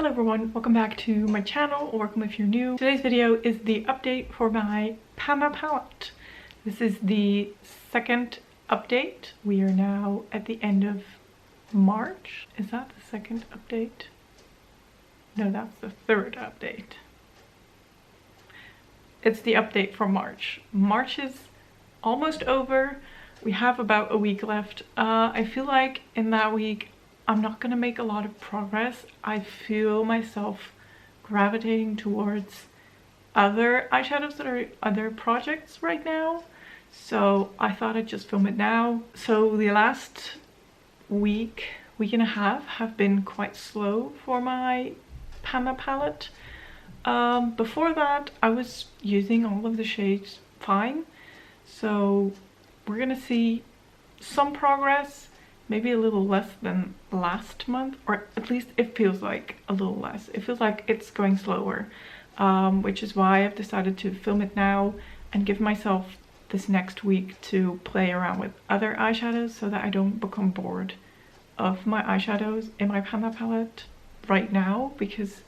Hello everyone, welcome back to my channel, or welcome if you're new. Today's video is the update for my Panda palette. This is the second update. We are now at the end of March. Is that the second update? No, that's the third update. It's the update for March. March is almost over. We have about a week left. I feel like in that week I'm not gonna make a lot of progress. I feel myself gravitating towards other eyeshadows that are other projects right now. So I thought I'd just film it now. So the last week and a half have been quite slow for my Panda palette. Before that I was using all of the shades fine. So we're gonna see some progress. Maybe a little less than last month, or at least it feels like a little less. It feels like it's going slower, which is why I've decided to film it now and give myself this next week to play around with other eyeshadows so that I don't become bored of my eyeshadows in my Panda palette right now, because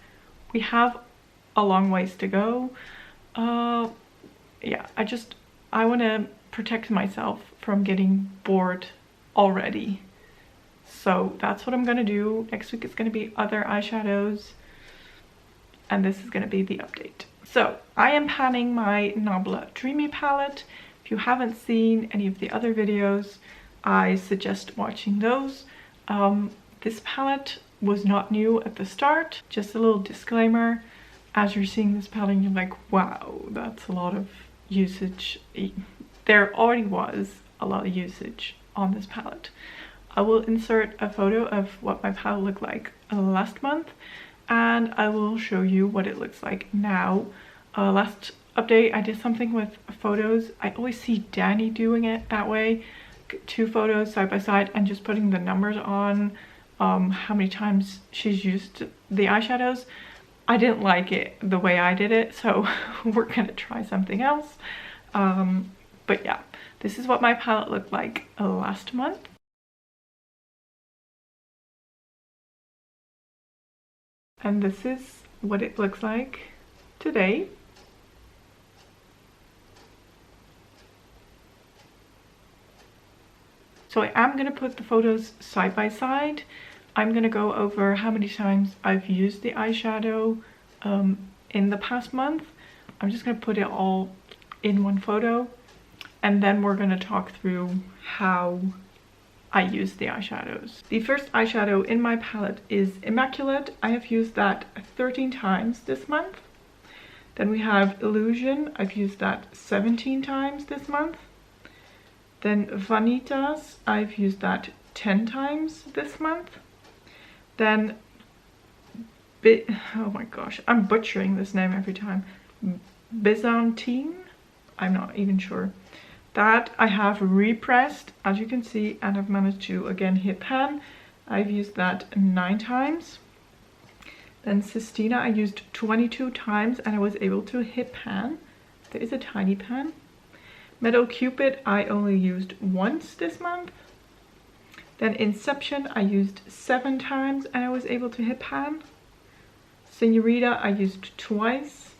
we have a long ways to go. Yeah, I want to protect myself from getting bored already. So that's what I'm gonna do. Next week is gonna be other eyeshadows, and this is gonna be the update. So I am panning my Nabla Dreamy palette. If you haven't seen any of the other videos, I suggest watching those. This palette was not new at the start. Just a little disclaimer, as you're seeing this palette you're like, wow, that's a lot of usage. There already was a lot of usage on this palette. I will insert a photo of what my palette looked like last month, and I will show you what it looks like now. Last update I did something with photos. I always see Danny doing it that way, two photos side by side and just putting the numbers on how many times she's used the eyeshadows. I didn't like it the way I did it, so we're gonna try something else. But yeah, this is what my palette looked like last month. And this is what it looks like today. So I am going to put the photos side by side. I'm going to go over how many times I've used the eyeshadow in the past month. I'm just going to put it all in one photo, and then we're going to talk through how I use the eyeshadows. The first eyeshadow in my palette is Immaculate. I have used that 13 times this month. Then we have Illusion. I've used that 17 times this month. Then Vanitas. I've used that 10 times this month. Then oh my gosh, I'm butchering this name every time. Byzantine? I'm not even sure. That I have repressed, as you can see, and I've managed to again hit pan. I've used that 9 times. Then Sistina I used 22 times and I was able to hit pan. There is a tiny pan. Metal Cupid I only used once this month. Then Inception I used 7 times and I was able to hit pan. Senorita I used twice.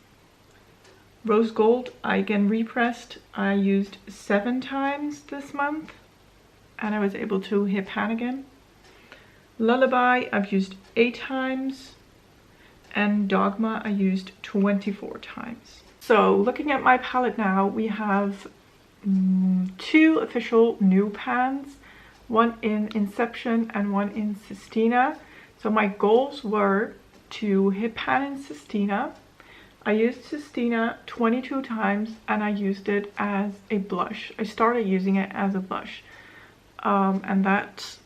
Rose Gold I again repressed. I used 7 times this month and I was able to hit pan again. Lullaby I've used 8 times, and Dogma I used 24 times. So looking at my palette now, we have 2 official new pans, one in Inception and one in Sistina. So my goals were to hit pan in Sistina. I used Sistina 22 times and I used it as a blush. I started using it as a blush. And that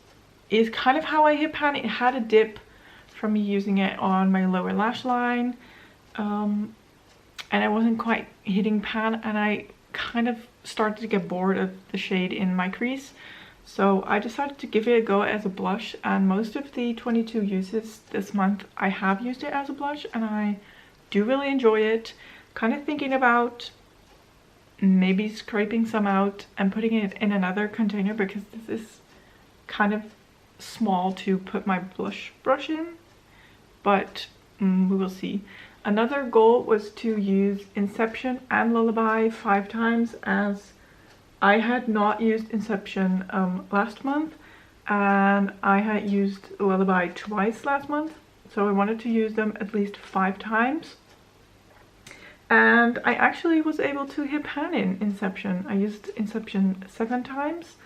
is kind of how I hit pan. It had a dip from me using it on my lower lash line. And I wasn't quite hitting pan, and I kind of started to get bored of the shade in my crease. So I decided to give it a go as a blush, and most of the 22 uses this month I have used it as a blush, and I do really enjoy it. Kind of thinking about maybe scraping some out and putting it in another container, because this is kind of small to put my blush brush in, but we will see. Another goal was to use Inception and Lullaby 5 times, as I had not used Inception last month, and I had used Lullaby twice last month, so I wanted to use them at least 5 times. And I actually was able to hit pan in Inception. I used Inception 7 times.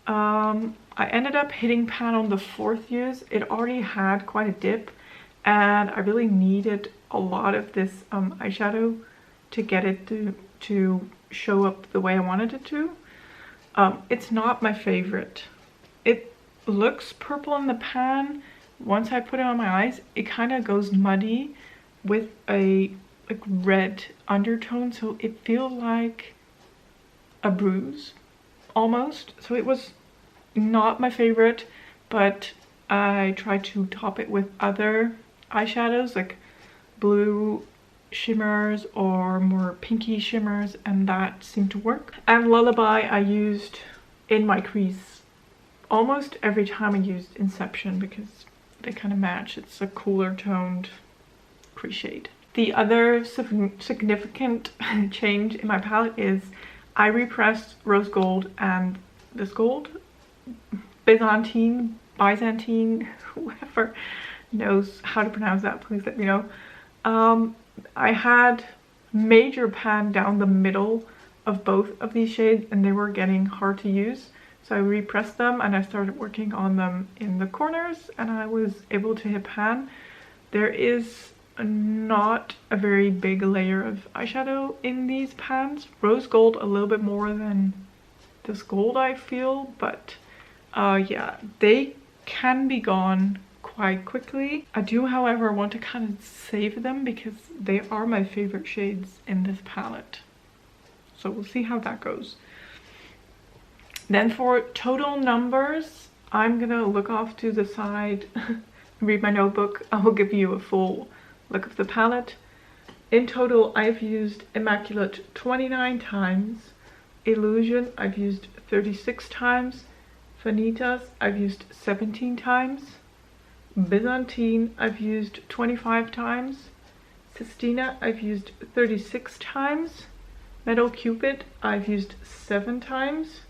I ended up hitting pan on the 4th use. It already had quite a dip, and I really needed a lot of this eyeshadow to get it to show up the way I wanted it to. It's not my favorite. It looks purple in the pan. Once I put it on my eyes, it kind of goes muddy with a like red undertone, so it feels like a bruise almost. So it was not my favorite, but I tried to top it with other eyeshadows like blue shimmers or more pinky shimmers, and that seemed to work. And Lullaby I used in my crease almost every time I used Inception because they kind of match. It's a cooler toned crease shade. The other significant change in my palette is I repressed Rose Gold and this gold, Byzantine, whoever knows how to pronounce that, please let me know. I had major pan down the middle of both of these shades and they were getting hard to use. So I repressed them and I started working on them in the corners and I was able to hit pan. There is not a very big layer of eyeshadow in these pans. Rose Gold a little bit more than this gold I feel, but yeah, they can be gone quite quickly. I do, however, want to kind of save them because they are my favorite shades in this palette. So we'll see how that goes. Then for total numbers, I'm gonna look off to the side, read my notebook. I will give you a full look of the palette. In total, I've used Immaculate 29 times, Illusion I've used 36 times, Vanitas I've used 17 times, Byzantine I've used 25 times, Sistina I've used 36 times, Metal Cupid I've used 7 times,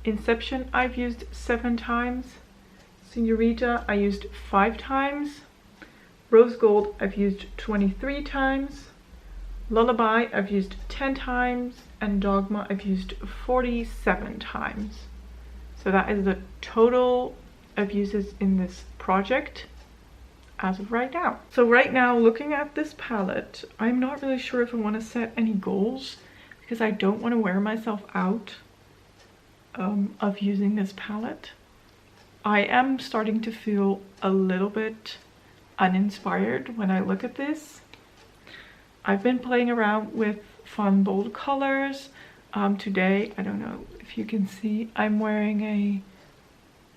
Inception I've used 7 times, Senorita I used 5 times, Rose Gold I've used 23 times, Lullaby I've used 10 times, and Dogma I've used 47 times. So that is the total of uses in this project as of right now. So right now, looking at this palette, I'm not really sure if I want to set any goals because I don't want to wear myself out of using this palette. I am starting to feel a little bit uninspired when I look at this. I've been playing around with fun bold colors. Today, I don't know if you can see, I'm wearing a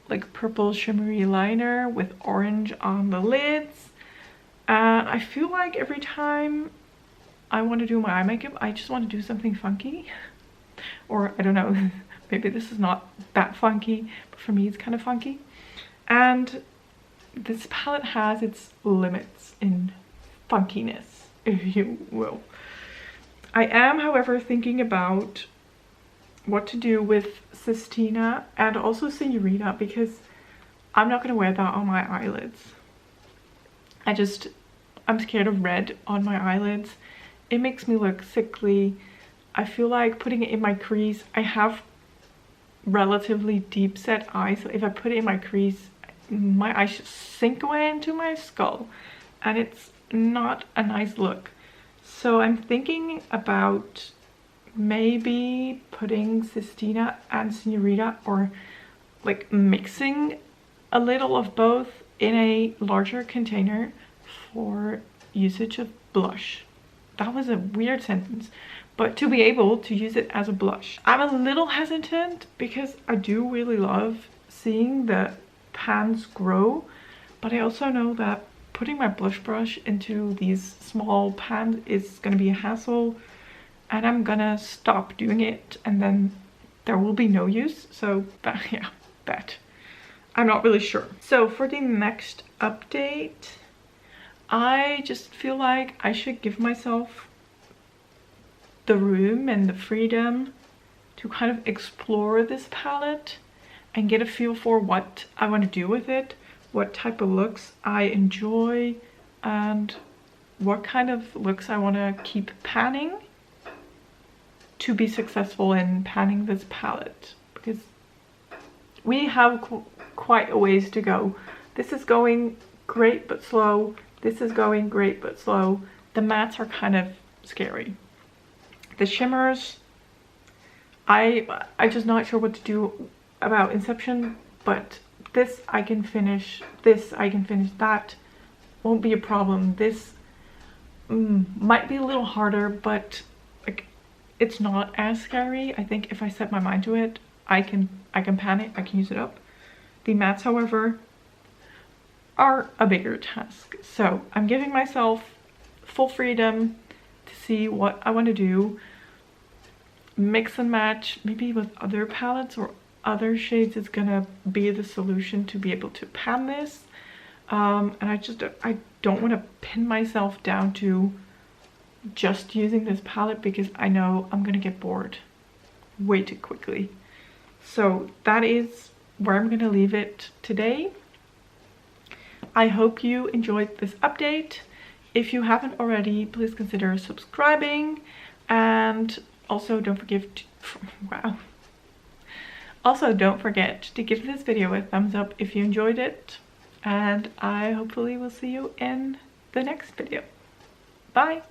like purple shimmery liner with orange on the lids, and I feel like every time I want to do my eye makeup, I just want to do something funky. Or I don't know, maybe this is not that funky, but for me it's kind of funky. And this palette has its limits in funkiness, if you will. I am, however, thinking about what to do with Sistina and also Senorita because I'm not going to wear that on my eyelids. I'm scared of red on my eyelids. It makes me look sickly. I feel like putting it in my crease, I have relatively deep set eyes, so if I put it in my crease, my eyes just sink away into my skull and it's not a nice look. So I'm thinking about maybe putting Sistina and Senorita, or like mixing a little of both in a larger container for usage of blush. That was a weird sentence, but to be able to use it as a blush. I'm a little hesitant because I do really love seeing the pans grow, but I also know that putting my blush brush into these small pans is going to be a hassle, and I'm gonna stop doing it and then there will be no use. So that I'm not really sure. So for the next update, I just feel like I should give myself the room and the freedom to kind of explore this palette and get a feel for what I want to do with it, what type of looks I enjoy, and what kind of looks I want to keep panning to be successful in panning this palette, because we have quite a ways to go. This is going great but slow. This is going great but slow. The mattes are kind of scary. The shimmers, I'm just not sure what to do about Inception, but this I can finish, this I can finish, that won't be a problem. This might be a little harder, but like, it's not as scary. I think if I set my mind to it, I can pan it, I can use it up. The mattes, however, are a bigger task. So I'm giving myself full freedom to see what I want to do. Mix and match, maybe with other palettes or other shades is gonna be the solution to be able to pan this. And I don't want to pin myself down to just using this palette, because I know I'm gonna get bored way too quickly. So that is where I'm gonna leave it today. I hope you enjoyed this update. If you haven't already, please consider subscribing, and also don't forget to, Also don't forget to give this video a thumbs up if you enjoyed it, and I hopefully will see you in the next video. Bye!